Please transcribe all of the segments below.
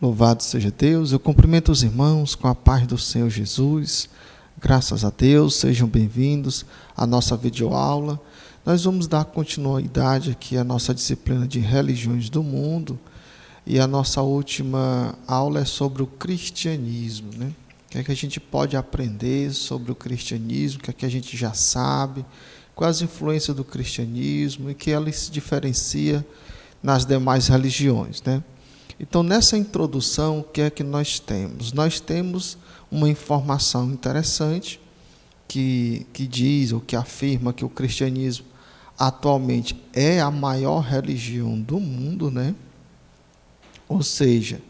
Louvado seja Deus. Eu cumprimento os irmãos com a paz do Senhor Jesus. Graças a Deus, sejam bem-vindos à nossa videoaula. Nós vamos dar continuidade aqui à nossa disciplina de religiões do mundo. E a nossa última aula é sobre o cristianismo, né? O que é que a gente pode aprender sobre o cristianismo, o que é que a gente já sabe, quais as influências do cristianismo e que ela se diferencia nas demais religiões, né? Então, nessa introdução, o que é que nós temos? Nós temos uma informação interessante que diz ou que afirma que o cristianismo atualmente é a maior religião do mundo, né? Ou seja,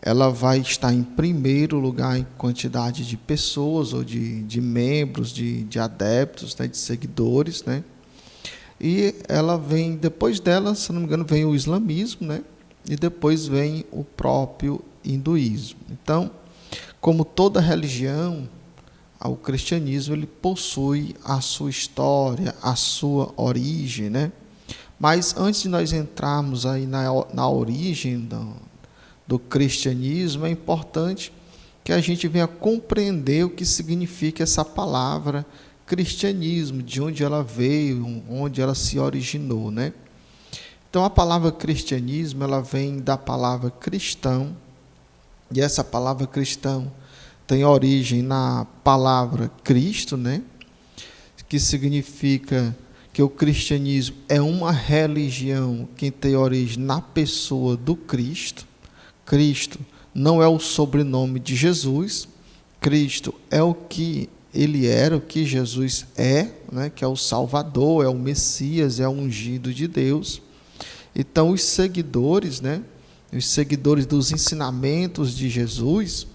ela vai estar em primeiro lugar em quantidade de pessoas ou de membros, de adeptos, né? De seguidores, né? E ela vem, depois dela, se não me engano, vem o islamismo, né? E depois vem o próprio hinduísmo. Então, como toda religião, o cristianismo ele possui a sua história, a sua origem, né? Mas antes de nós entrarmos aí na origem do cristianismo, é importante que a gente venha compreender o que significa essa palavra cristianismo, de onde ela veio, onde ela se originou, né? Então, a palavra cristianismo, ela vem da palavra cristão, e essa palavra cristão tem origem na palavra Cristo, né? Que significa que o cristianismo é uma religião que tem origem na pessoa do Cristo. Cristo não é o sobrenome de Jesus, Cristo é o que ele era, o que Jesus é, né? Que é o Salvador, é o Messias, é o ungido de Deus. Então, os seguidores, né, os seguidores dos ensinamentos de Jesus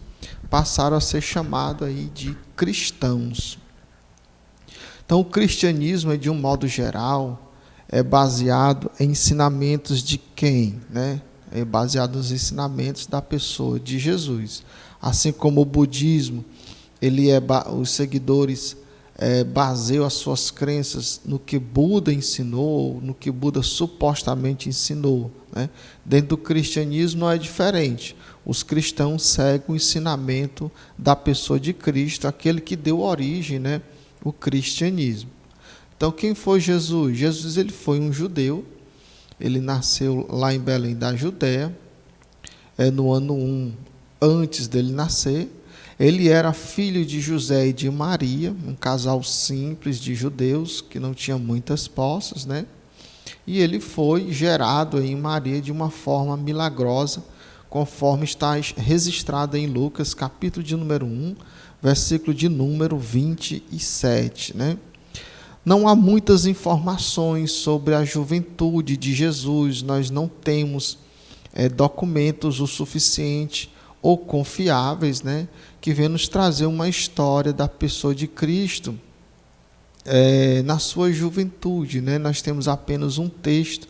passaram a ser chamados aí de cristãos. Então, o cristianismo, de um modo geral, é baseado em ensinamentos de quem? Né? É baseado nos ensinamentos da pessoa de Jesus. Assim como o budismo, os seguidores baseiam as suas crenças no que Buda ensinou, no que Buda supostamente ensinou, né? Dentro do cristianismo não é diferente. Os cristãos seguem o ensinamento da pessoa de Cristo, aquele que deu origem, né, o cristianismo. Então, quem foi Jesus? Jesus ele foi um judeu, ele nasceu lá em Belém da Judéia, no ano 1 antes dele nascer. Ele era filho de José e de Maria, um casal simples de judeus que não tinha muitas posses, né? E ele foi gerado em Maria de uma forma milagrosa, conforme está registrado em Lucas, capítulo de número 1, versículo de número 27, né? Não há muitas informações sobre a juventude de Jesus, nós não temos documentos o suficiente ou confiáveis, né, que vêm nos trazer uma história da pessoa de Cristo na sua juventude, né? Nós temos apenas um texto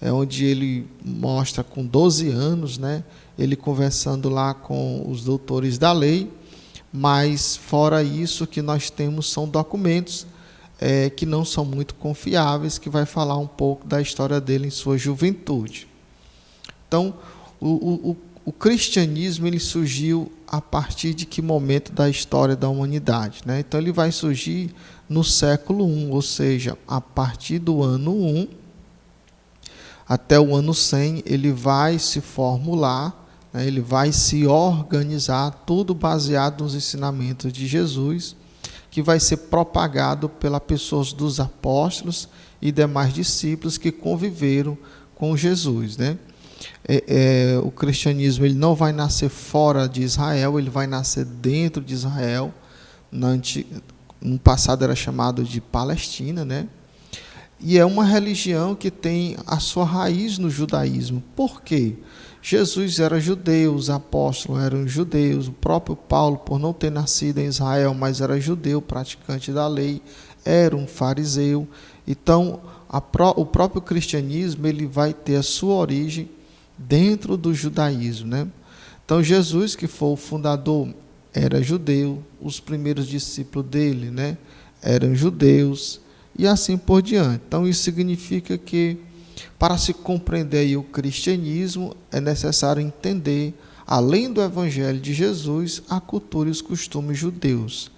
onde ele mostra com 12 anos, né, ele conversando lá com os doutores da lei, mas fora isso que nós temos são documentos que não são muito confiáveis, que vai falar um pouco da história dele em sua juventude. Então, o cristianismo ele surgiu a partir de que momento da história da humanidade, né? Então ele vai surgir no século I, ou seja, a partir do ano 1 até o ano 100, ele vai se formular, né? Ele vai se organizar, tudo baseado nos ensinamentos de Jesus, que vai ser propagado pelas pessoas dos apóstolos e demais discípulos que conviveram com Jesus, né? O cristianismo ele não vai nascer fora de Israel, ele vai nascer dentro de Israel. No passado era chamado de Palestina, né? E é uma religião que tem a sua raiz no judaísmo. Por quê? Jesus era judeu, os apóstolos eram judeus, o próprio Paulo, por não ter nascido em Israel, mas era judeu, praticante da lei, era um fariseu. Então, o próprio cristianismo ele vai ter a sua origem dentro do judaísmo, né? Então, Jesus, que foi o fundador, era judeu, os primeiros discípulos dele, né, eram judeus, e assim por diante. Então, isso significa que, para se compreender aí o cristianismo, é necessário entender além do evangelho de Jesus, a cultura e os costumes judeus.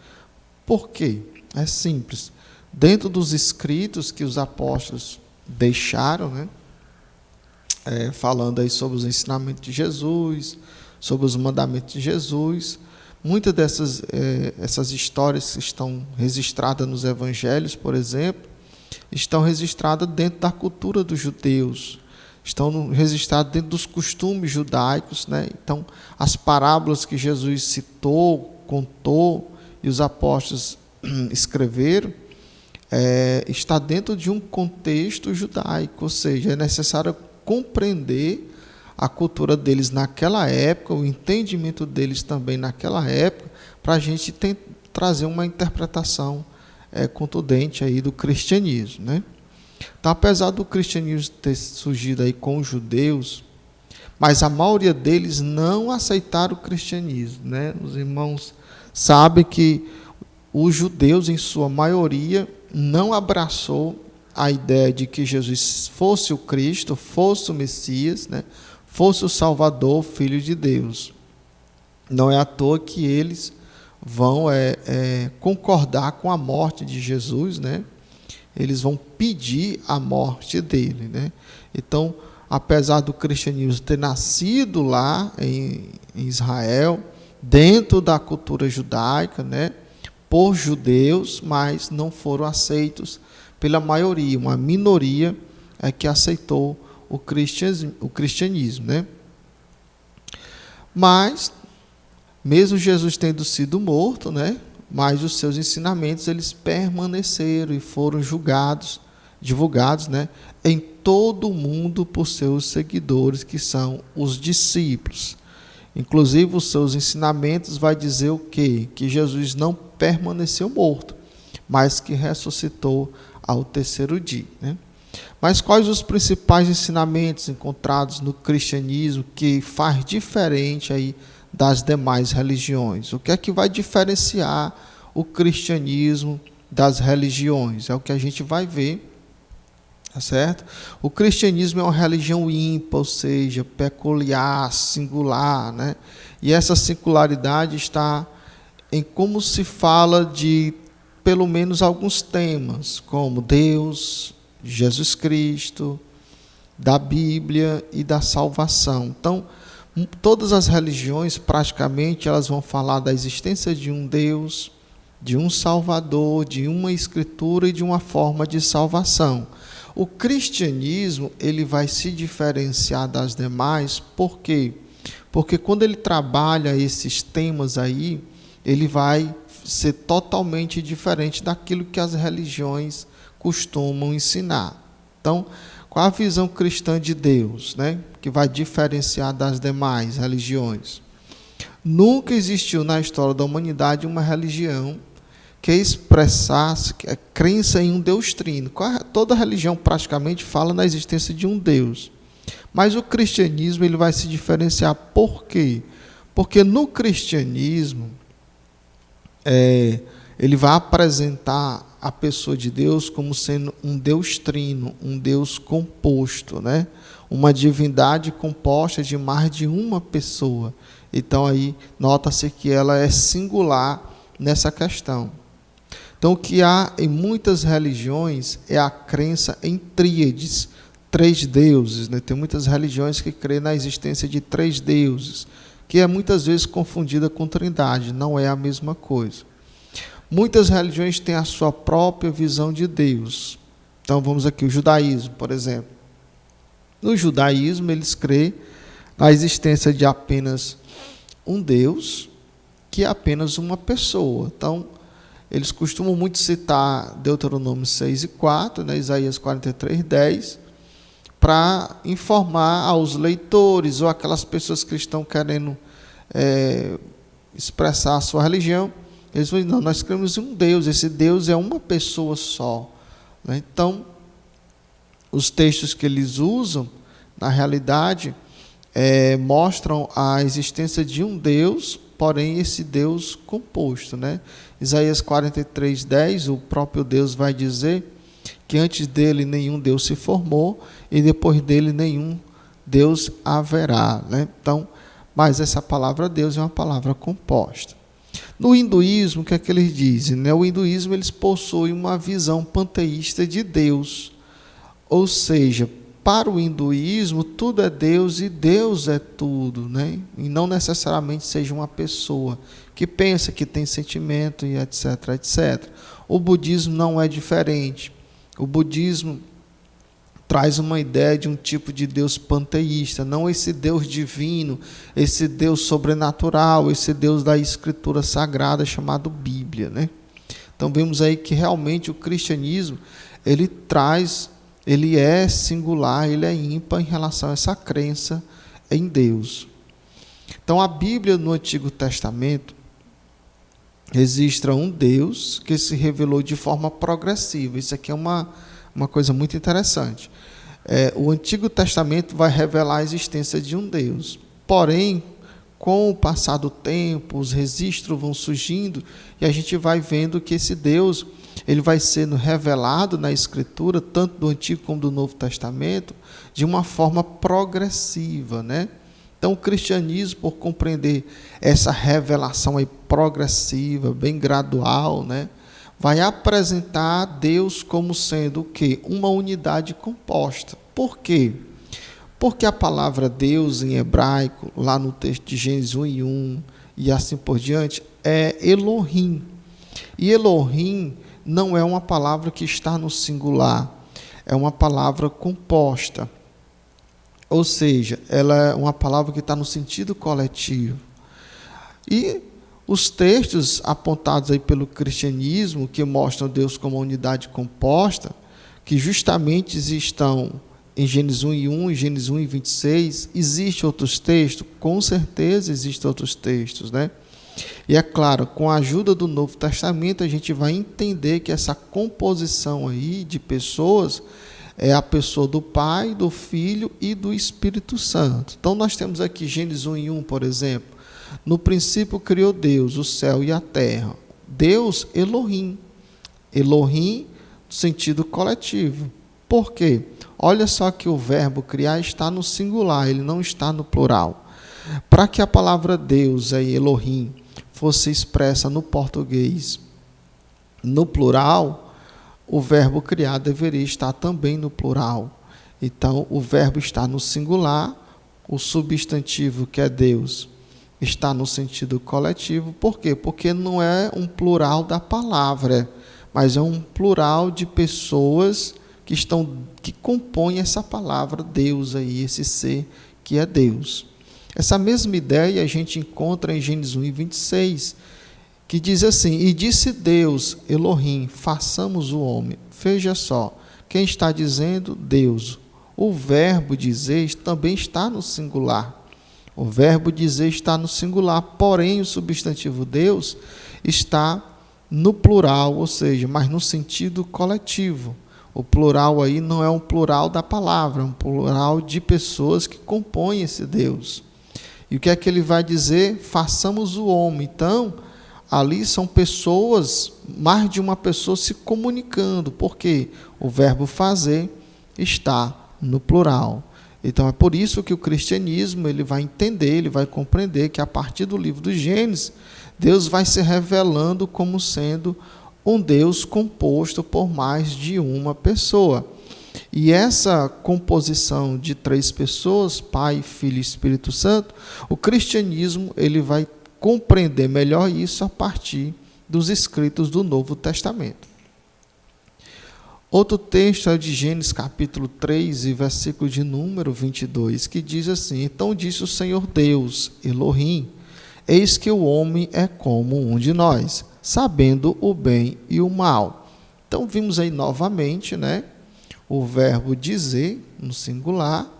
Por quê? É simples. Dentro dos escritos que os apóstolos deixaram, né, falando aí sobre os ensinamentos de Jesus, sobre os mandamentos de Jesus, muitas dessas essas histórias que estão registradas nos evangelhos, por exemplo, estão registradas dentro da cultura dos judeus, estão registradas dentro dos costumes judaicos, né? Então, as parábolas que Jesus citou, contou e os apóstolos escreveram, está dentro de um contexto judaico, ou seja, é necessário compreender a cultura deles naquela época, o entendimento deles também naquela época, para a gente trazer uma interpretação contundente aí do cristianismo, né? Então, apesar do cristianismo ter surgido aí com os judeus, mas a maioria deles não aceitaram o cristianismo, né? Os irmãos sabem que os judeus, em sua maioria, não abraçou a ideia de que Jesus fosse o Cristo, fosse o Messias, né? Fosse o Salvador, Filho de Deus. Não é à toa que eles vão concordar com a morte de Jesus, né? Eles vão pedir a morte dele, né? Então, apesar do cristianismo ter nascido lá em Israel, dentro da cultura judaica, né, por judeus, mas não foram aceitos pela maioria, uma minoria que aceitou o cristianismo, né? Mas, mesmo Jesus tendo sido morto, né, mas os seus ensinamentos eles permaneceram e foram divulgados, né, em todo o mundo por seus seguidores, que são os discípulos. Inclusive, os seus ensinamentos vai dizer o quê? Que Jesus não permaneceu morto, mas que ressuscitou ao terceiro dia, né? Mas quais os principais ensinamentos encontrados no cristianismo que faz diferente aí das demais religiões? O que é que vai diferenciar o cristianismo das religiões? É o que a gente vai ver, tá certo? O cristianismo é uma religião ímpar, ou seja, peculiar, singular, né? E essa singularidade está em como se fala de pelo menos alguns temas, como Deus, Jesus Cristo, da Bíblia e da salvação. Então, todas as religiões, praticamente, elas vão falar da existência de um Deus, de um Salvador, de uma Escritura e de uma forma de salvação. O cristianismo, ele vai se diferenciar das demais, por quê? Porque quando ele trabalha esses temas aí, ele vai ser totalmente diferente daquilo que as religiões costumam ensinar. Então, qual a visão cristã de Deus, né, que vai diferenciar das demais religiões? Nunca existiu na história da humanidade uma religião que expressasse a crença em um Deus trino. Toda religião praticamente fala na existência de um Deus. Mas o cristianismo ele vai se diferenciar por quê? Porque no cristianismo ele vai apresentar a pessoa de Deus como sendo um Deus trino, um Deus composto, né? Uma divindade composta de mais de uma pessoa. Então aí nota-se que ela é singular nessa questão. Então o que há em muitas religiões é a crença em tríades, 3 deuses, né? Tem muitas religiões que creem na existência de 3 deuses, que é muitas vezes confundida com trindade, não é a mesma coisa. Muitas religiões têm a sua própria visão de Deus. Então vamos aqui, o judaísmo, por exemplo. No judaísmo, eles creem na existência de apenas um Deus, que é apenas uma pessoa. Então, eles costumam muito citar Deuteronômio 6:4, né, Isaías 43:10, para informar aos leitores ou aquelas pessoas que estão querendo expressar a sua religião. Eles vão dizer, não, nós cremos em um Deus, esse Deus é uma pessoa só, né? Então, os textos que eles usam, na realidade, mostram a existência de um Deus, porém esse Deus composto, né? Isaías 43:10, o próprio Deus vai dizer que antes dele nenhum Deus se formou e depois dele nenhum Deus haverá, né? Então, mas essa palavra Deus é uma palavra composta. No hinduísmo, o que é que eles dizem? Né? O hinduísmo, eles possuem uma visão panteísta de Deus, ou seja, para o hinduísmo, tudo é Deus e Deus é tudo, né? E não necessariamente seja uma pessoa que pensa, que tem sentimento e etc, etc. O budismo não é diferente. O budismo traz uma ideia de um tipo de Deus panteísta, não esse Deus divino, esse Deus sobrenatural, esse Deus da Escritura Sagrada chamado Bíblia, né? Então vemos aí que realmente o cristianismo, ele é singular, ele é ímpar em relação a essa crença em Deus. Então a Bíblia no Antigo Testamento registra um Deus que se revelou de forma progressiva. Isso aqui é uma coisa muito interessante. O Antigo Testamento vai revelar a existência de um Deus. Porém, com o passar do tempo, os registros vão surgindo e a gente vai vendo que esse Deus, ele vai sendo revelado na Escritura, tanto do Antigo como do Novo Testamento, de uma forma progressiva, né? Então, o cristianismo, por compreender essa revelação aí progressiva, bem gradual, né, vai apresentar Deus como sendo o quê? Uma unidade composta. Por quê? Porque a palavra Deus em hebraico, lá no texto de Gênesis 1:1 e assim por diante, é Elohim. E Elohim não é uma palavra que está no singular, é uma palavra composta. Ou seja, ela é uma palavra que está no sentido coletivo. E os textos apontados aí pelo cristianismo, que mostram Deus como uma unidade composta, que justamente estão em Gênesis 1:1 e Gênesis 1:26, existem outros textos? Com certeza existem outros textos, né? E é claro, com a ajuda do Novo Testamento, a gente vai entender que essa composição aí de pessoas é a pessoa do Pai, do Filho e do Espírito Santo. Então, nós temos aqui Gênesis 1:1, por exemplo. No princípio criou Deus o céu e a terra. Deus, Elohim. Elohim, no sentido coletivo. Por quê? Olha só que o verbo criar está no singular, ele não está no plural. Para que a palavra Deus, aí, Elohim, fosse expressa no português no plural, o verbo criar deveria estar também no plural. Então, o verbo está no singular, o substantivo, que é Deus, está no sentido coletivo. Por quê? Porque não é um plural da palavra, mas é um plural de pessoas que compõem essa palavra Deus aí, esse ser que é Deus. Essa mesma ideia a gente encontra em Gênesis 1:26, que diz assim: e disse Deus, Elohim, façamos o homem. Veja só, quem está dizendo? Deus. O verbo dizer também está no singular. O verbo dizer está no singular, porém o substantivo Deus está no plural, ou seja, mas no sentido coletivo. O plural aí não é um plural da palavra, é um plural de pessoas que compõem esse Deus. E o que é que ele vai dizer? Façamos o homem. Então, ali são pessoas, mais de uma pessoa se comunicando, porque o verbo fazer está no plural. Então é por isso que o cristianismo ele vai entender, ele vai compreender que a partir do livro do Gênesis, Deus vai se revelando como sendo um Deus composto por mais de uma pessoa. E essa composição de três pessoas, Pai, Filho e Espírito Santo, o cristianismo ele vai compreender melhor isso a partir dos escritos do Novo Testamento. Outro texto é de Gênesis capítulo 3 e versículo de número 22, que diz assim: então disse o Senhor Deus, Elohim, eis que o homem é como um de nós, sabendo o bem e o mal. Então vimos aí novamente, né, o verbo dizer no singular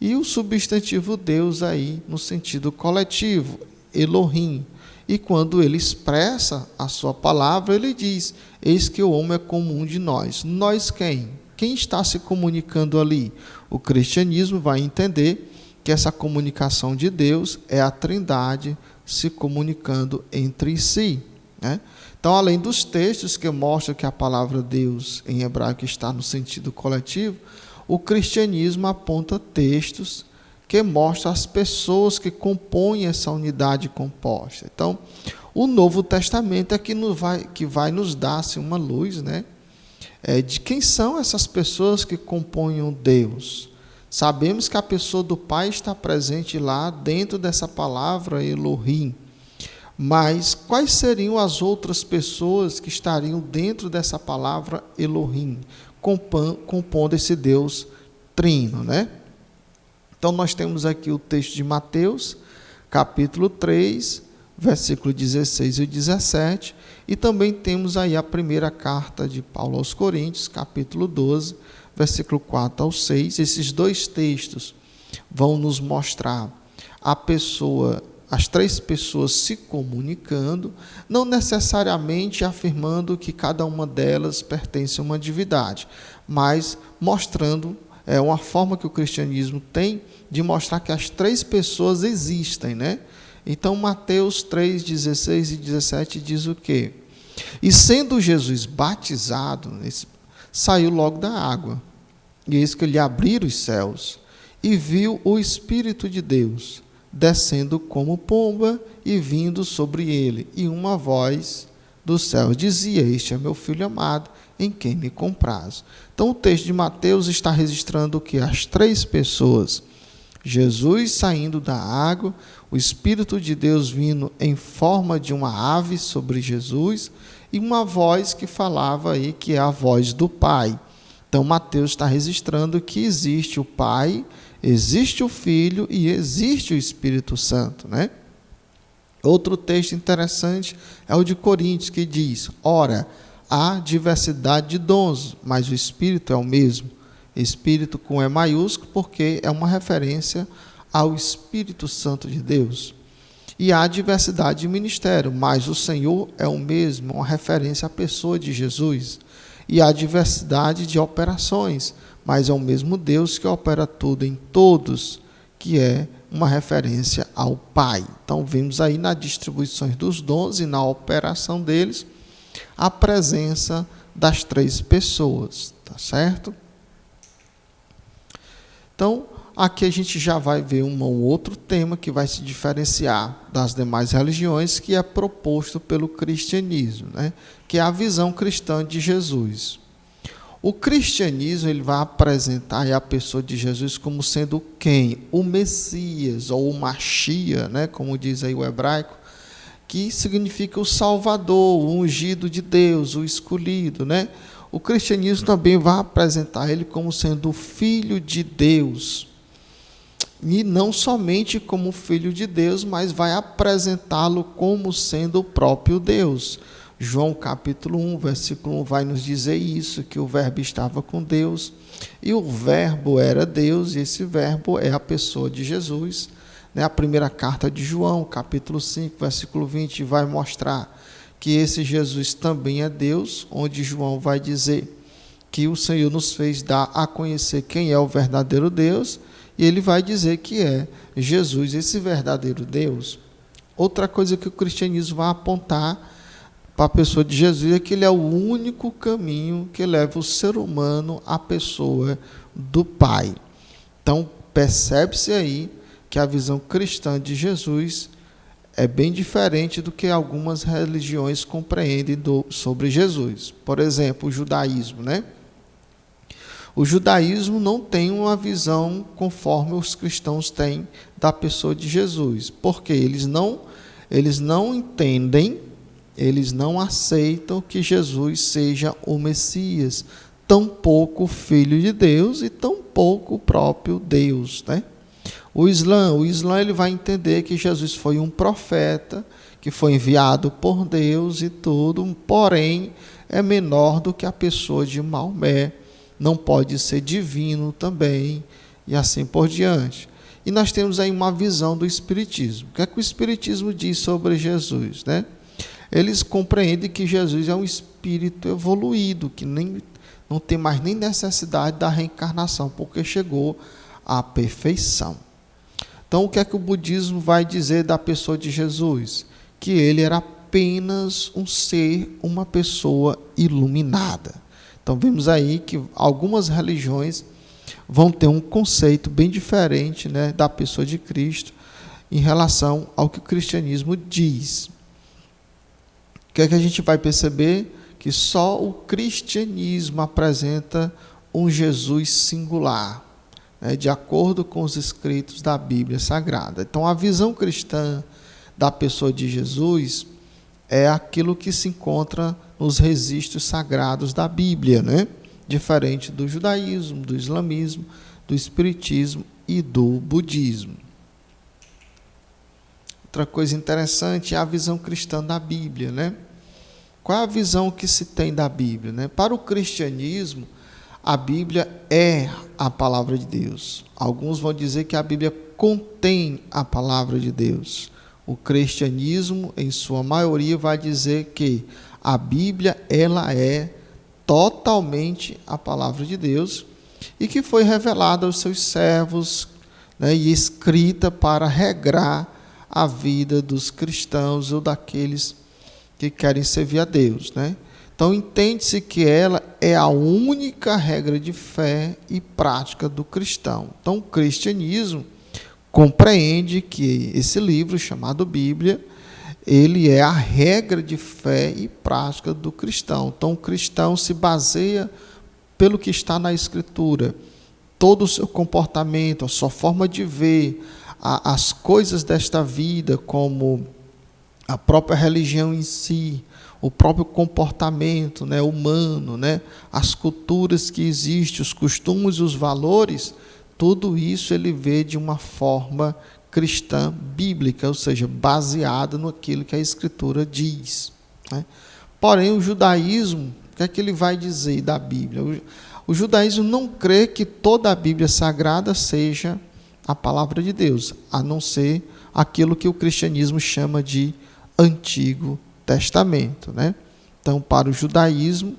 e o substantivo Deus aí no sentido coletivo, Elohim. E quando ele expressa a sua palavra, ele diz: eis que o homem é como um de nós. Nós quem? Quem está se comunicando ali? O cristianismo vai entender que essa comunicação de Deus é a Trindade se comunicando entre si, né? Então, além dos textos que mostram que a palavra Deus em hebraico está no sentido coletivo, o cristianismo aponta textos que mostra as pessoas que compõem essa unidade composta. Então, o Novo Testamento é que vai nos dar assim, uma luz, né, de quem são essas pessoas que compõem o Deus. Sabemos que a pessoa do Pai está presente lá dentro dessa palavra Elohim, mas quais seriam as outras pessoas que estariam dentro dessa palavra Elohim, compondo esse Deus trino, né? Então, nós temos aqui o texto de Mateus, capítulo 3, versículo 16 e 17, e também temos aí a primeira carta de Paulo aos Coríntios, capítulo 12, versículo 4 ao 6. Esses dois textos vão nos mostrar as três pessoas se comunicando, não necessariamente afirmando que cada uma delas pertence a uma divindade, mas mostrando uma forma que o cristianismo tem de mostrar que as três pessoas existem, né? Então, Mateus 3, 16 e 17 diz o quê? E sendo Jesus batizado, saiu logo da água, e eis que lhe abriram os céus, e viu o Espírito de Deus, descendo como pomba e vindo sobre ele, e uma voz do céu dizia: este é meu filho amado, em quem me comprazo. Então, o texto de Mateus está registrando que as três pessoas, Jesus saindo da água, o Espírito de Deus vindo em forma de uma ave sobre Jesus, e uma voz que falava aí, que é a voz do Pai. Então, Mateus está registrando que existe o Pai, existe o Filho e existe o Espírito Santo, né? Outro texto interessante é o de Coríntios, que diz: ora, há diversidade de dons, mas o Espírito é o mesmo. Espírito com E maiúsculo, porque é uma referência ao Espírito Santo de Deus. E há diversidade de ministério, mas o Senhor é o mesmo, uma referência à pessoa de Jesus. E há diversidade de operações, mas é o mesmo Deus que opera tudo em todos, que é uma referência ao Pai. Então, vemos aí na distribuição dos dons e na operação deles a presença das três pessoas, tá certo? Então, aqui a gente já vai ver um outro tema que vai se diferenciar das demais religiões, que é proposto pelo cristianismo, né? Que é a visão cristã de Jesus. O cristianismo ele vai apresentar a pessoa de Jesus como sendo quem? O Messias, ou o Machia, né? Como diz aí o hebraico, que significa o Salvador, o ungido de Deus, o escolhido, né? O cristianismo também vai apresentar ele como sendo o Filho de Deus. E não somente como Filho de Deus, mas vai apresentá-lo como sendo o próprio Deus. João capítulo 1, versículo 1 vai nos dizer isso, que o verbo estava com Deus, e o verbo era Deus, e esse verbo é a pessoa de Jesus. A primeira carta de João, capítulo 5, versículo 20, vai mostrar que esse Jesus também é Deus, onde João vai dizer que o Senhor nos fez dar a conhecer quem é o verdadeiro Deus, e ele vai dizer que é Jesus, esse verdadeiro Deus. Outra coisa que o cristianismo vai apontar para a pessoa de Jesus é que ele é o único caminho que leva o ser humano à pessoa do Pai. Então, percebe-se aí que a visão cristã de Jesus é bem diferente do que algumas religiões compreendem sobre Jesus. Por exemplo, o judaísmo, né? O judaísmo não tem uma visão conforme os cristãos têm da pessoa de Jesus, porque eles não entendem, eles não aceitam que Jesus seja o Messias, tampouco o Filho de Deus e tampouco o próprio Deus, né? O Islã ele vai entender que Jesus foi um profeta, que foi enviado por Deus e tudo, porém é menor do que a pessoa de Maomé, não pode ser divino também, e assim por diante. E nós temos aí uma visão do Espiritismo. O que é que o Espiritismo diz sobre Jesus, né? Eles compreendem que Jesus é um espírito evoluído, que não tem mais nem necessidade da reencarnação, porque chegou à perfeição. Então, o que é que o budismo vai dizer da pessoa de Jesus? Que ele era apenas um ser, uma pessoa iluminada. Então, vemos aí que algumas religiões vão ter um conceito bem diferente, né, da pessoa de Cristo em relação ao que o cristianismo diz. O que é que a gente vai perceber? Que só o cristianismo apresenta um Jesus singular, né, de acordo com os escritos da Bíblia Sagrada. Então, a visão cristã da pessoa de Jesus é aquilo que se encontra nos registros sagrados da Bíblia, né? Diferente do judaísmo, do islamismo, do espiritismo e do budismo. Outra coisa interessante é a visão cristã da Bíblia, né? Qual é a visão que se tem da Bíblia, né? Para o cristianismo, a Bíblia é a palavra de Deus. Alguns vão dizer que a Bíblia contém a palavra de Deus. O cristianismo, em sua maioria, vai dizer que a Bíblia ela é totalmente a palavra de Deus e que foi revelada aos seus servos, né, e escrita para regrar a vida dos cristãos ou daqueles que querem servir a Deus, né? Então, entende-se que ela é a única regra de fé e prática do cristão. Então, o cristianismo compreende que esse livro, chamado Bíblia, ele é a regra de fé e prática do cristão. Então, o cristão se baseia pelo que está na Escritura. Todo o seu comportamento, a sua forma de ver, as coisas desta vida, como a própria religião em si, o próprio comportamento, né, humano, né, as culturas que existem, os costumes e os valores, tudo isso ele vê de uma forma cristã bíblica, ou seja, baseada naquilo que a Escritura diz, né? Porém, o judaísmo, o que é que ele vai dizer da Bíblia? O judaísmo não crê que toda a Bíblia Sagrada seja a palavra de Deus, a não ser aquilo que o cristianismo chama de Antigo Testamento, né? Então, para o judaísmo,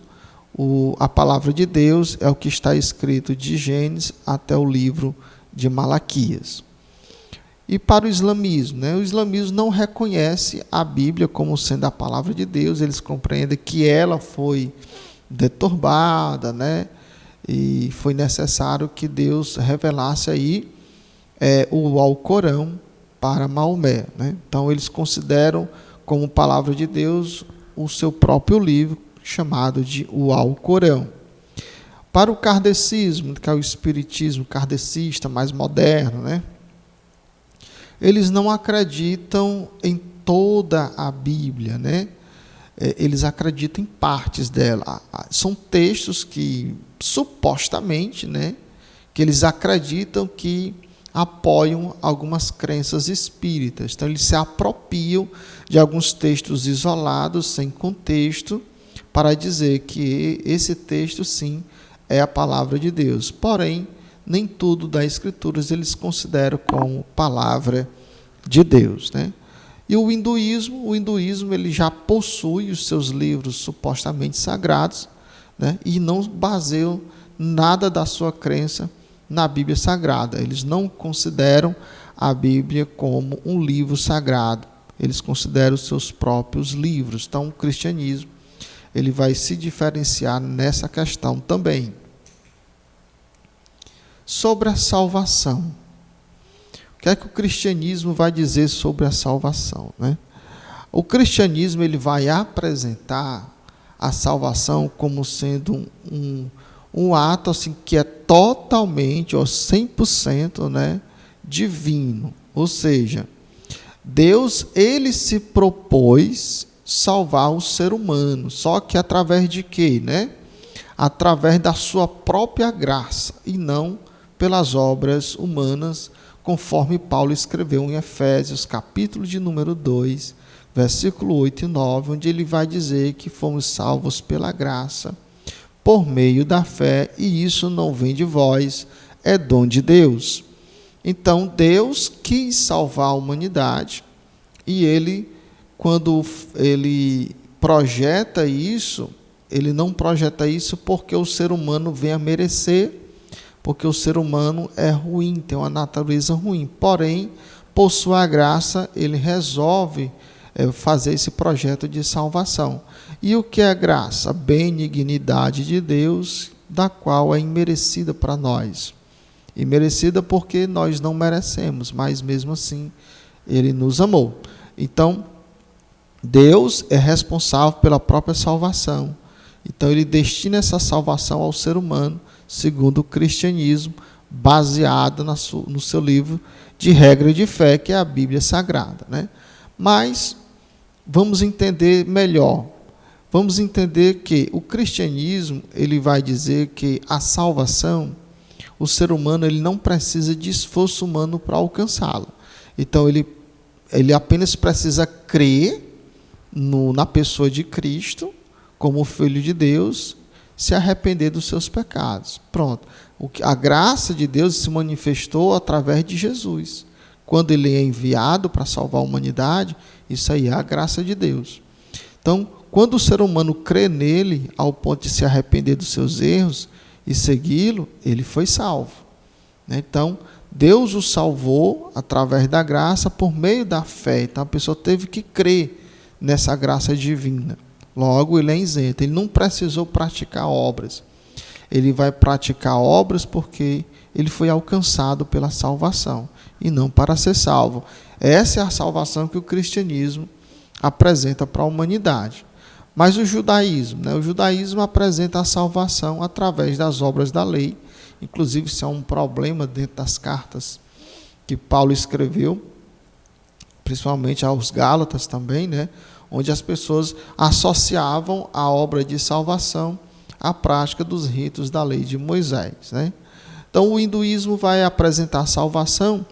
a palavra de Deus é o que está escrito de Gênesis até o livro de Malaquias. E para o islamismo, né? O islamismo não reconhece a Bíblia como sendo a palavra de Deus, eles compreendem que ela foi deturbada, né? E foi necessário que Deus revelasse aí o Alcorão para Maomé, né? Então, eles consideram como palavra de Deus o seu próprio livro, chamado de o Alcorão. Para o kardecismo, que é o espiritismo kardecista mais moderno, né? Eles não acreditam em toda a Bíblia, né? Eles acreditam em partes dela. São textos que, supostamente, né, que eles acreditam que apoiam algumas crenças espíritas. Então, eles se apropriam de alguns textos isolados, sem contexto, para dizer que esse texto, sim, é a palavra de Deus. Porém, nem tudo das Escrituras eles consideram como palavra de Deus, né? E o hinduísmo ele já possui os seus livros supostamente sagrados, né? E não baseiam nada da sua crença na Bíblia Sagrada. Eles não consideram a Bíblia como um livro sagrado. Eles consideram os seus próprios livros. Então, o cristianismo ele vai se diferenciar nessa questão também. Sobre a salvação. O que é que o cristianismo vai dizer sobre a salvação, né? O cristianismo ele vai apresentar a salvação como sendo um ato assim, que é totalmente, ou 100%, né, divino. Ou seja, Deus ele se propôs salvar o ser humano, só que através de quê, né? Através da sua própria graça e não pelas obras humanas, conforme Paulo escreveu em Efésios, capítulo de número 2, versículo 8 e 9, onde ele vai dizer que fomos salvos pela graça, por meio da fé, e isso não vem de vós, é dom de Deus. Então, Deus quis salvar a humanidade, e ele, quando ele projeta isso, ele não projeta isso porque o ser humano venha merecer, porque o ser humano é ruim, tem uma natureza ruim. Porém, por sua graça, ele resolve fazer esse projeto de salvação. E o que é graça? A benignidade de Deus, da qual é imerecida para nós. Imerecida porque nós não merecemos, mas mesmo assim ele nos amou. Então, Deus é responsável pela própria salvação. Então ele destina essa salvação ao ser humano, segundo o cristianismo, baseado no seu livro de regra de fé, que é a Bíblia Sagrada, né? Mas vamos entender melhor. Vamos entender que o cristianismo, ele vai dizer que a salvação, o ser humano, ele não precisa de esforço humano para alcançá-la. Então ele apenas precisa crer na pessoa de Cristo, como Filho de Deus, se arrepender dos seus pecados. Pronto. A graça de Deus se manifestou através de Jesus. Quando ele é enviado para salvar a humanidade, isso aí é a graça de Deus. Então, quando o ser humano crê nele, ao ponto de se arrepender dos seus erros e segui-lo, ele foi salvo. Então, Deus o salvou através da graça por meio da fé. Então, a pessoa teve que crer nessa graça divina. Logo, ele é isento. Ele não precisou praticar obras. Ele vai praticar obras porque ele foi alcançado pela salvação e não para ser salvo. Essa é a salvação que o cristianismo apresenta para a humanidade. Mas o judaísmo, o judaísmo apresenta a salvação através das obras da lei. Inclusive, isso é um problema dentro das cartas que Paulo escreveu, principalmente aos Gálatas também, onde as pessoas associavam a obra de salvação à prática dos ritos da lei de Moisés. Então, o hinduísmo vai apresentar a salvação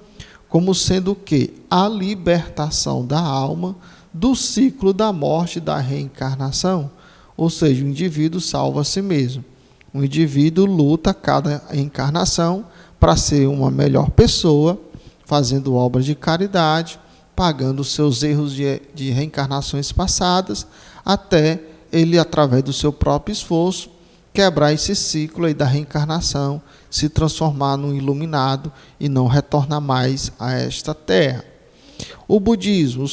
como sendo o quê? A libertação da alma do ciclo da morte e da reencarnação. Ou seja, o indivíduo salva a si mesmo. O indivíduo luta a cada encarnação para ser uma melhor pessoa, fazendo obras de caridade, pagando os seus erros de reencarnações passadas, até ele, através do seu próprio esforço, quebrar esse ciclo aí da reencarnação, se transformar num iluminado e não retornar mais a esta terra. O budismo,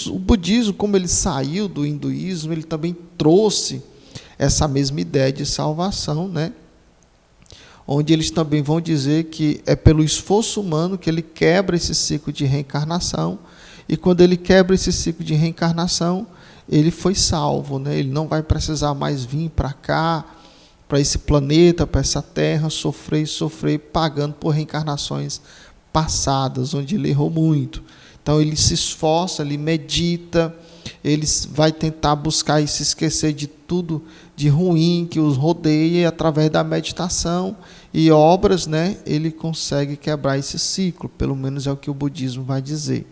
como ele saiu do hinduísmo, ele também trouxe essa mesma ideia de salvação, onde eles também vão dizer que é pelo esforço humano que ele quebra esse ciclo de reencarnação, e quando ele quebra esse ciclo de reencarnação, ele foi salvo, ele não vai precisar mais vir para cá, para esse planeta, para essa terra, sofrer, pagando por reencarnações passadas, onde ele errou muito. Então ele se esforça, ele medita, ele vai tentar buscar e se esquecer de tudo de ruim que os rodeia, e através da meditação e obras, ele consegue quebrar esse ciclo, pelo menos é o que o budismo vai dizer.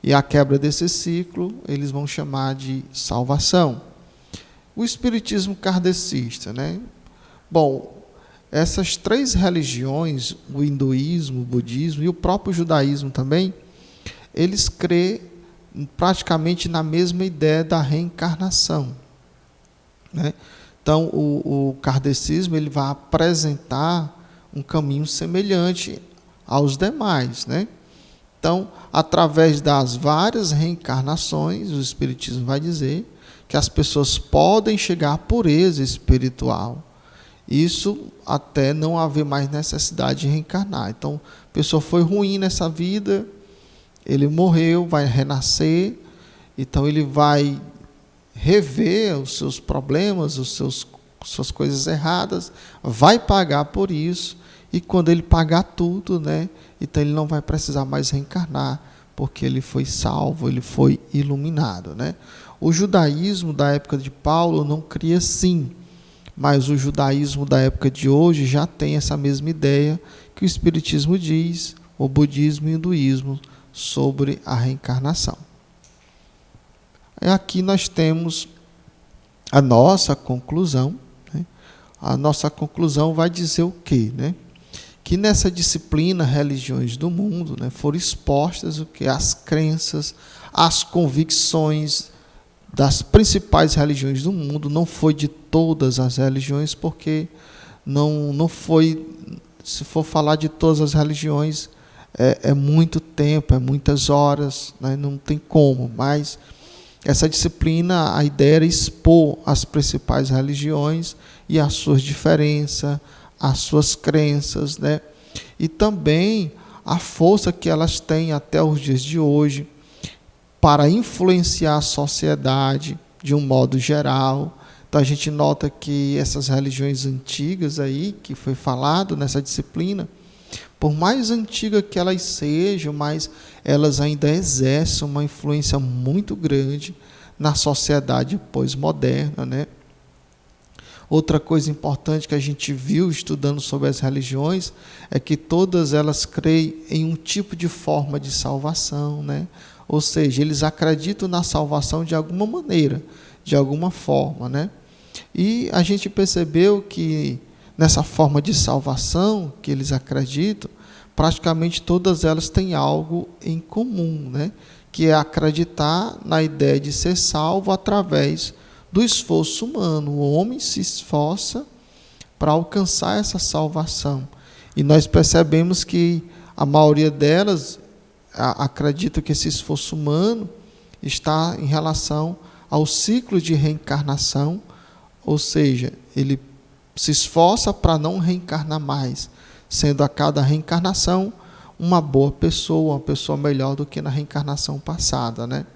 E a quebra desse ciclo, eles vão chamar de salvação. O espiritismo kardecista, Bom, essas três religiões, o hinduísmo, o budismo e o próprio judaísmo também, eles crêem praticamente na mesma ideia da reencarnação. Então, o kardecismo ele vai apresentar um caminho semelhante aos demais. Então, através das várias reencarnações, o espiritismo vai dizer que as pessoas podem chegar à pureza espiritual. Isso até não haver mais necessidade de reencarnar. Então, a pessoa foi ruim nessa vida, ele morreu, vai renascer, então ele vai rever os seus problemas, suas coisas erradas, vai pagar por isso, e quando ele pagar tudo, então ele não vai precisar mais reencarnar, porque ele foi salvo, ele foi iluminado. O judaísmo da época de Paulo não cria assim, mas o judaísmo da época de hoje já tem essa mesma ideia que o espiritismo diz, o budismo e o hinduísmo, sobre a reencarnação. Aqui nós temos a nossa conclusão. A nossa conclusão vai dizer o quê? Que nessa disciplina Religiões do Mundo, foram expostas o quê? As crenças, as convicções das principais religiões do mundo. Não foi de todas as religiões, porque não foi, se for falar de todas as religiões, é muito tempo, é muitas horas, não tem como, mas essa disciplina, a ideia era expor as principais religiões e as suas diferenças, as suas crenças, e também a força que elas têm até os dias de hoje para influenciar a sociedade de um modo geral. Então a gente nota que essas religiões antigas aí, que foi falado nessa disciplina, por mais antiga que elas sejam, mas elas ainda exercem uma influência muito grande na sociedade pós-moderna, né? Outra coisa importante que a gente viu estudando sobre as religiões é que todas elas creem em um tipo de forma de salvação, né? Ou seja, eles acreditam na salvação de alguma maneira, de alguma forma, né? E a gente percebeu que nessa forma de salvação que eles acreditam, praticamente todas elas têm algo em comum, né? Que é acreditar na ideia de ser salvo através do esforço humano. O homem se esforça para alcançar essa salvação. E nós percebemos que a maioria delas acredita que esse esforço humano está em relação ao ciclo de reencarnação, ou seja, ele se esforça para não reencarnar mais, sendo a cada reencarnação uma boa pessoa, uma pessoa melhor do que na reencarnação passada, né?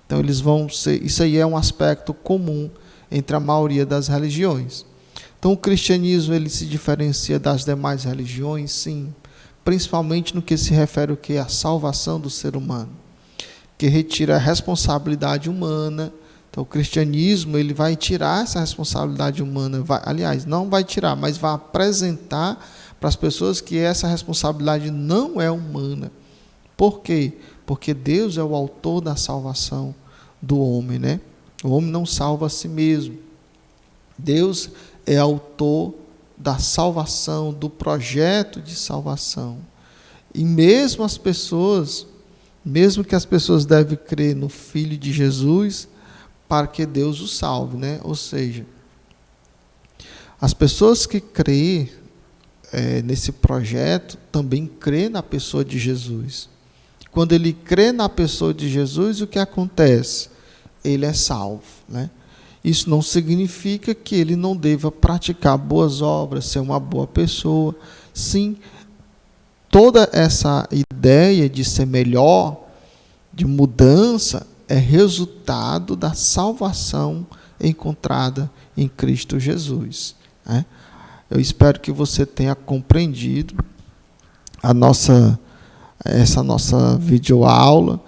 Então eles vão ser, isso aí é um aspecto comum entre a maioria das religiões. Então o cristianismo ele se diferencia das demais religiões, sim, principalmente no que se refere ao que à salvação do ser humano, que retira a responsabilidade humana. Então o cristianismo ele vai tirar essa responsabilidade humana, aliás, não vai tirar, mas vai apresentar para as pessoas que essa responsabilidade não é humana. Por quê? Porque Deus é o autor da salvação do homem, né? O homem não salva a si mesmo. Deus é autor da salvação, do projeto de salvação. E mesmo as pessoas, mesmo que as pessoas devem crer no Filho de Jesus para que Deus o salve, né? Ou seja, as pessoas que creem nesse projeto também crê na pessoa de Jesus. Quando ele crê na pessoa de Jesus, o que acontece? Ele é salvo, né? Isso não significa que ele não deva praticar boas obras, ser uma boa pessoa. Sim, toda essa ideia de ser melhor, de mudança, é resultado da salvação encontrada em Cristo Jesus, né? Eu espero que você tenha compreendido essa nossa videoaula.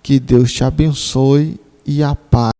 Que Deus te abençoe e a paz.